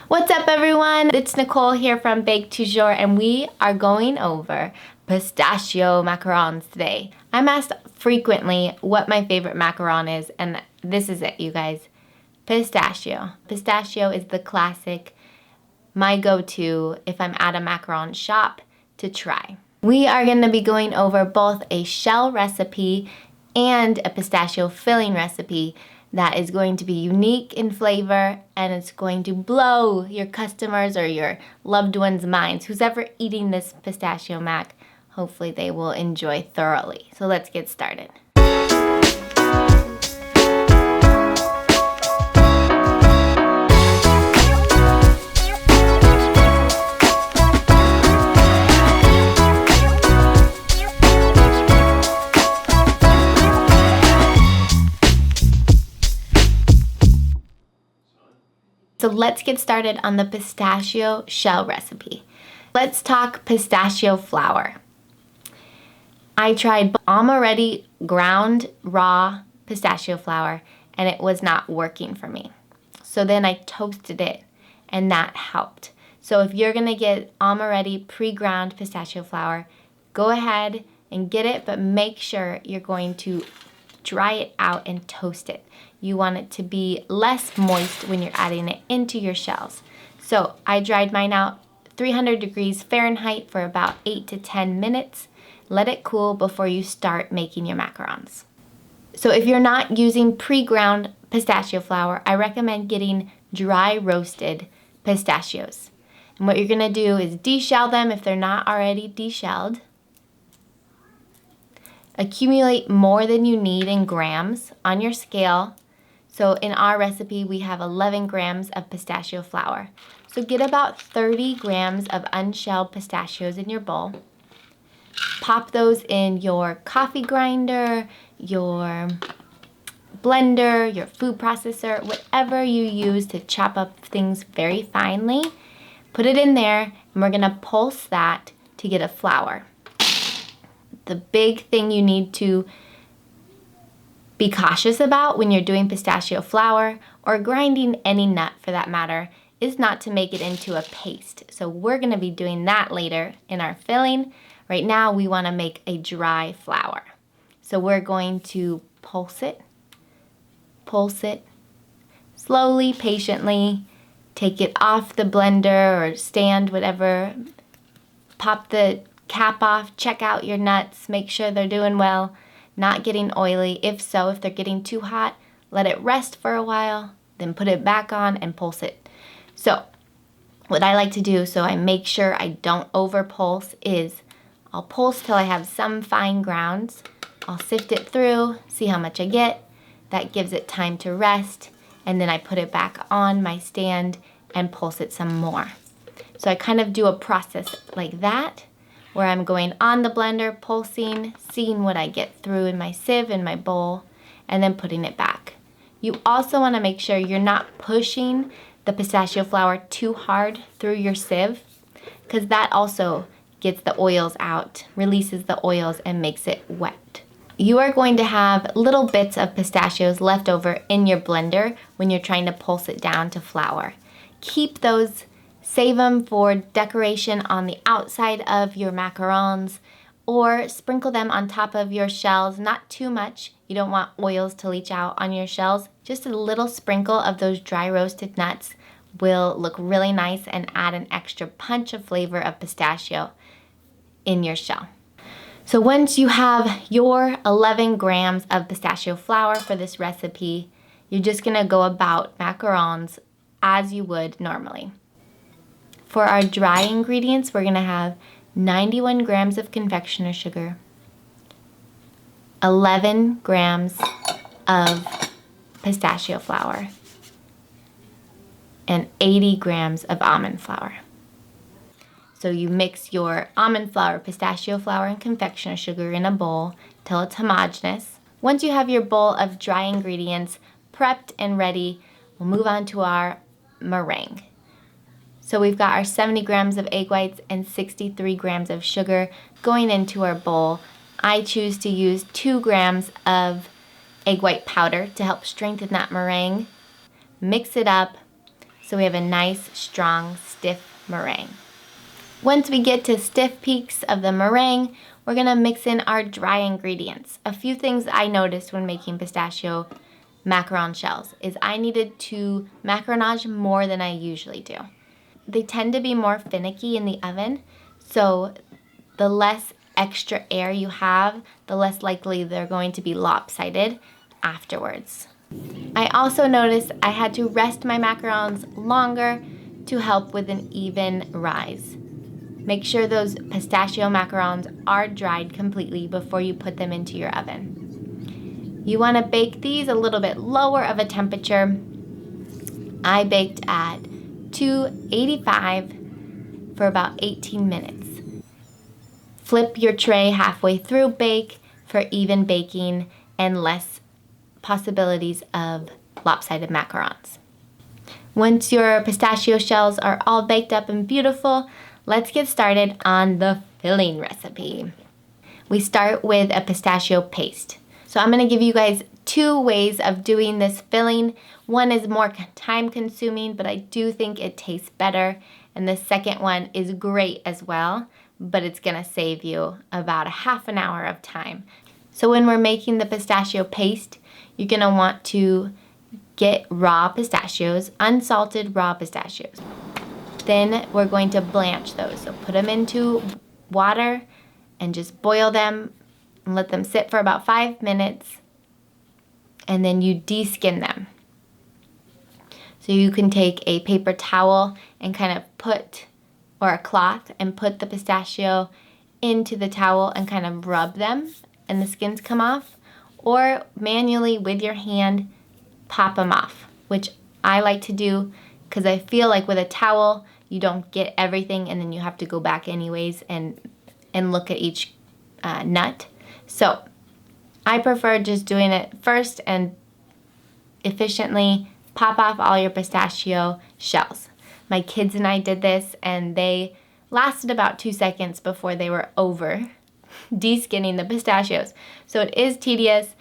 What's up everyone? It's Nicole here from Bake Toujours and we are going over pistachio macarons today. I'm asked frequently what my favorite macaron is and this is it, you guys. Pistachio. Pistachio is the classic, my go-to if I'm at a macaron shop to try. We are going to be going over both a shell recipe and a pistachio filling recipe that is going to be unique in flavor and it's going to blow your customers or your loved ones' minds. Who's ever eating this pistachio mac, hopefully they will enjoy thoroughly. So let's get started. So let's get started on the pistachio shell recipe. Let's talk pistachio flour. I tried already ground raw pistachio flour and it was not working for me. So then I toasted it and that helped. So if you're gonna get already pre-ground pistachio flour, go ahead and get it, but make sure you're going to dry it out and toast it. You want it to be less moist when you're adding it into your shells. So I dried mine out 300 degrees Fahrenheit for about 8 to 10 minutes. Let it cool before you start making your macarons. So if you're not using pre-ground pistachio flour, I recommend getting dry roasted pistachios. And what you're gonna do is deshell them if they're not already deshelled. Accumulate more than you need in grams on your scale. So in our recipe, we have 11 grams of pistachio flour. So get about 30 grams of unshelled pistachios in your bowl. Pop those in your coffee grinder, your blender, your food processor, whatever you use to chop up things very finely. Put it in there and we're gonna pulse that to get a flour. The big thing you need to be cautious about when you're doing pistachio flour or grinding any nut for that matter is not to make it into a paste. So we're gonna be doing that later in our filling. Right now we wanna make a dry flour. So we're going to pulse it, slowly, patiently, take it off the blender or stand, whatever, pop the cap off, check out your nuts, make sure they're doing well, not getting oily. If so, if they're getting too hot, let it rest for a while, then put it back on and pulse it. So what I like to do so I make sure I don't over pulse is I'll pulse till I have some fine grounds. I'll sift it through, see how much I get. That gives it time to rest, and then I put it back on my stand and pulse it some more. So I kind of do a process like that, where I'm going on the blender, pulsing, seeing what I get through in my sieve in my bowl, and then putting it back. You also want to make sure you're not pushing the pistachio flour too hard through your sieve, because that also gets the oils out, releases the oils, and makes it wet. You are going to have little bits of pistachios left over in your blender when you're trying to pulse it down to flour. Keep those. Save them for decoration on the outside of your macarons or sprinkle them on top of your shells, not too much. You don't want oils to leach out on your shells. Just a little sprinkle of those dry roasted nuts will look really nice and add an extra punch of flavor of pistachio in your shell. So once you have your 11 grams of pistachio flour for this recipe, you're just gonna go about macarons as you would normally. For our dry ingredients, we're gonna have 91 grams of confectioner sugar, 11 grams of pistachio flour, and 80 grams of almond flour. So you mix your almond flour, pistachio flour, and confectioner sugar in a bowl till it's homogeneous. Once you have your bowl of dry ingredients prepped and ready, we'll move on to our meringue. So we've got our 70 grams of egg whites and 63 grams of sugar going into our bowl. I choose to use 2 grams of egg white powder to help strengthen that meringue. Mix it up, so we have a nice, strong, stiff meringue. Once we get to stiff peaks of the meringue, we're gonna mix in our dry ingredients. A few things I noticed when making pistachio macaron shells is I needed to macaronage more than I usually do. They tend to be more finicky in the oven, so the less extra air you have, the less likely they're going to be lopsided afterwards. I also noticed I had to rest my macarons longer to help with an even rise. Make sure those pistachio macarons are dried completely before you put them into your oven. You want to bake these a little bit lower of a temperature. I baked at 285 for about 18 minutes. Flip your tray halfway through, bake for even baking and less possibilities of lopsided macarons. Once your pistachio shells are all baked up and beautiful, let's get started on the filling recipe. We start with a pistachio paste. So I'm gonna give you guys two ways of doing this filling. One is more time consuming, but I do think it tastes better. And the second one is great as well, but it's gonna save you about a half an hour of time. So when we're making the pistachio paste, you're gonna want to get raw pistachios, unsalted raw pistachios. Then we're going to blanch those. So put them into water and just boil them and let them sit for about 5 minutes. And then you de-skin them. So you can take a paper towel and kind of put, or a cloth, and put the pistachio into the towel and kind of rub them and the skins come off. Or manually with your hand, pop them off, which I like to do because I feel like with a towel, you don't get everything and then you have to go back anyways and look at each nut. So I prefer just doing it first and efficiently pop off all your pistachio shells. My kids and I did this and they lasted about 2 seconds before they were over de-skinning the pistachios. So it is tedious,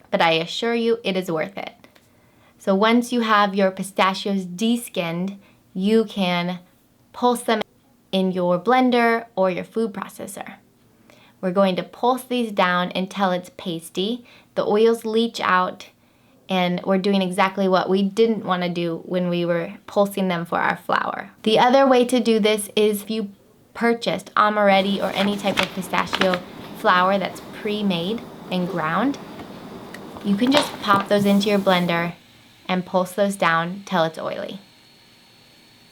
but I assure you it is worth it. So once you have your pistachios de-skinned, you can pulse them in your blender or your food processor. We're going to pulse these down until it's pasty. The oils leach out, and we're doing exactly what we didn't want to do when we were pulsing them for our flour. The other way to do this is if you purchased amaretti or any type of pistachio flour that's pre-made and ground, you can just pop those into your blender and pulse those down till it's oily.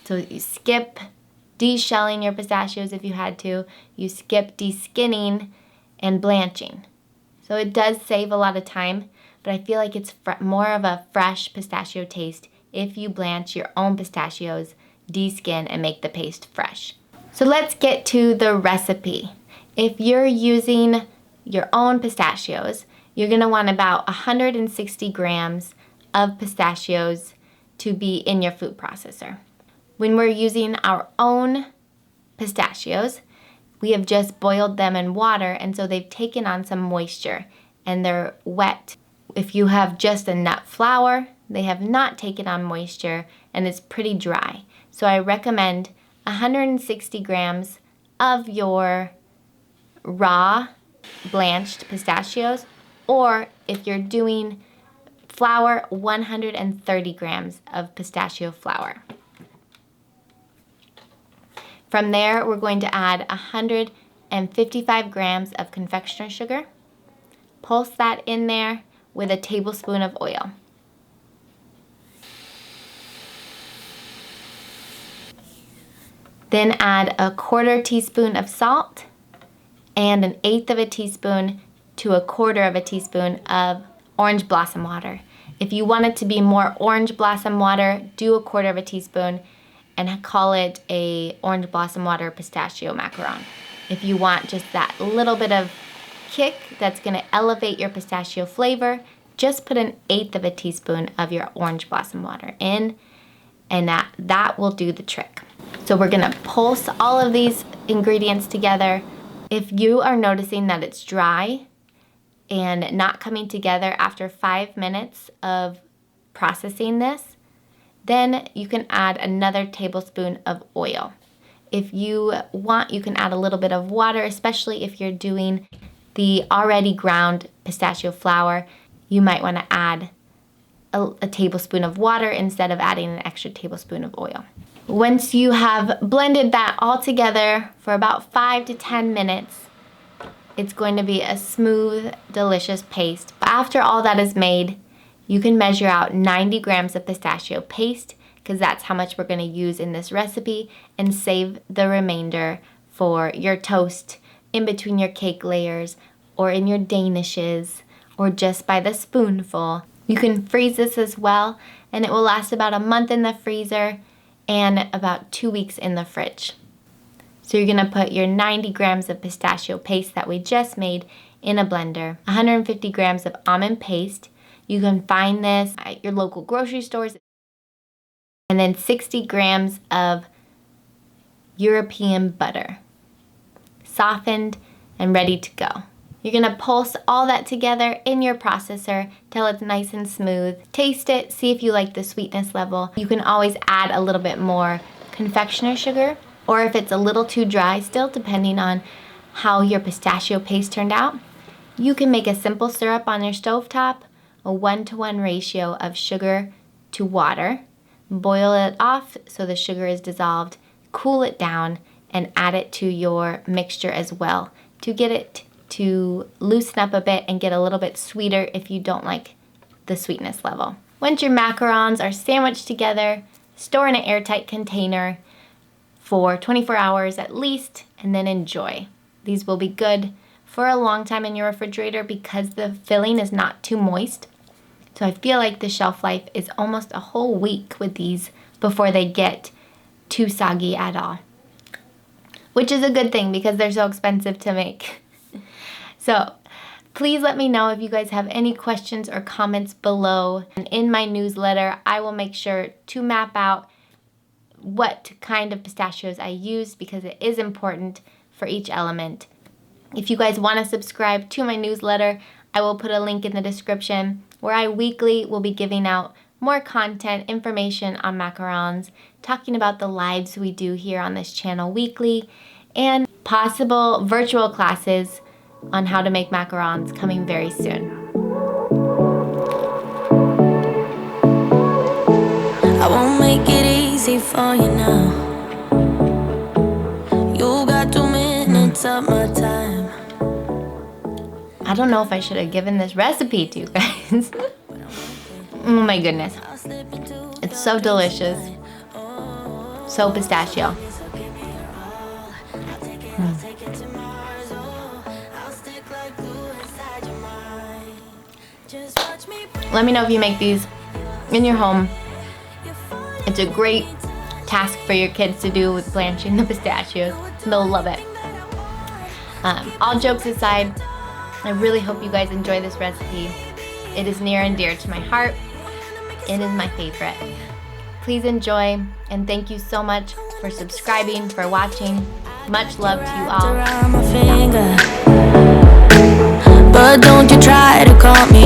So you skip de-shelling your pistachios if you had to. You skip de-skinning and blanching. So it does save a lot of time, but I feel like it's more of a fresh pistachio taste if you blanch your own pistachios, de-skin, and make the paste fresh. So let's get to the recipe. If you're using your own pistachios, you're gonna want about 160 grams of pistachios to be in your food processor. When we're using our own pistachios, we have just boiled them in water, and so they've taken on some moisture and they're wet. If you have just a nut flour, they have not taken on moisture and it's pretty dry. So I recommend 160 grams of your raw blanched pistachios, or if you're doing flour, 130 grams of pistachio flour. From there, we're going to add 155 grams of confectioner sugar. Pulse that in there with a tablespoon of oil. Then add a 1/4 teaspoon of salt and 1/8 of a teaspoon to 1/4 of a teaspoon of orange blossom water. If you want it to be more orange blossom water, do 1/4 of a teaspoon and call it a orange blossom water pistachio macaron. If you want just that little bit of kick that's gonna elevate your pistachio flavor, just put 1/8 of a teaspoon of your orange blossom water in, and that will do the trick. So we're gonna pulse all of these ingredients together. If you are noticing that it's dry and not coming together after 5 minutes of processing this, Then you can add another tablespoon of oil. If you want, you can add a little bit of water, especially if you're doing the already ground pistachio flour. You might want to add a tablespoon of water instead of adding an extra tablespoon of oil. Once you have blended that all together for about 5 to 10 minutes, it's going to be a smooth, delicious paste. But after all that is made, you can measure out 90 grams of pistachio paste, because that's how much we're going to use in this recipe, and save the remainder for your toast, in between your cake layers, or in your danishes, or just by the spoonful. You can freeze this as well, and it will last about a month in the freezer and about 2 weeks in the fridge. So you're gonna put your 90 grams of pistachio paste that we just made in a blender, 150 grams of almond paste. You can find this at your local grocery stores. And then 60 grams of European butter, softened and ready to go. You're gonna pulse all that together in your processor till it's nice and smooth. Taste it, see if you like the sweetness level. You can always add a little bit more confectioner sugar, or if it's a little too dry still, depending on how your pistachio paste turned out, you can make a simple syrup on your stovetop, a 1-to-1 ratio of sugar to water. Boil it off so the sugar is dissolved, cool it down, and add it to your mixture as well to get it to loosen up a bit and get a little bit sweeter if you don't like the sweetness level. Once your macarons are sandwiched together, store in an airtight container for 24 hours at least, and then enjoy. These will be good for a long time in your refrigerator because the filling is not too moist. So I feel like the shelf life is almost a whole week with these before they get too soggy at all. Which is a good thing because they're so expensive to make. So please let me know if you guys have any questions or comments below. And in my newsletter, I will make sure to map out what kind of pistachios I use because it is important for each element. If you guys want to subscribe to my newsletter, I will put a link in the description where I weekly will be giving out more content, information on macarons, talking about the lives we do here on this channel weekly, and possible virtual classes on how to make macarons coming very soon. I won't make it easy for you now. You got 2 minutes of my time. I don't know if I should have given this recipe to you guys. Oh my goodness. It's so delicious. So pistachio. Let me know if you make these in your home. It's a great task for your kids to do with blanching the pistachios. They'll love it. All jokes aside, I really hope you guys enjoy this recipe. It is near and dear to my heart. It is my favorite. Please enjoy, and thank you so much for subscribing, for watching. Much love to you all. But don't you try to call me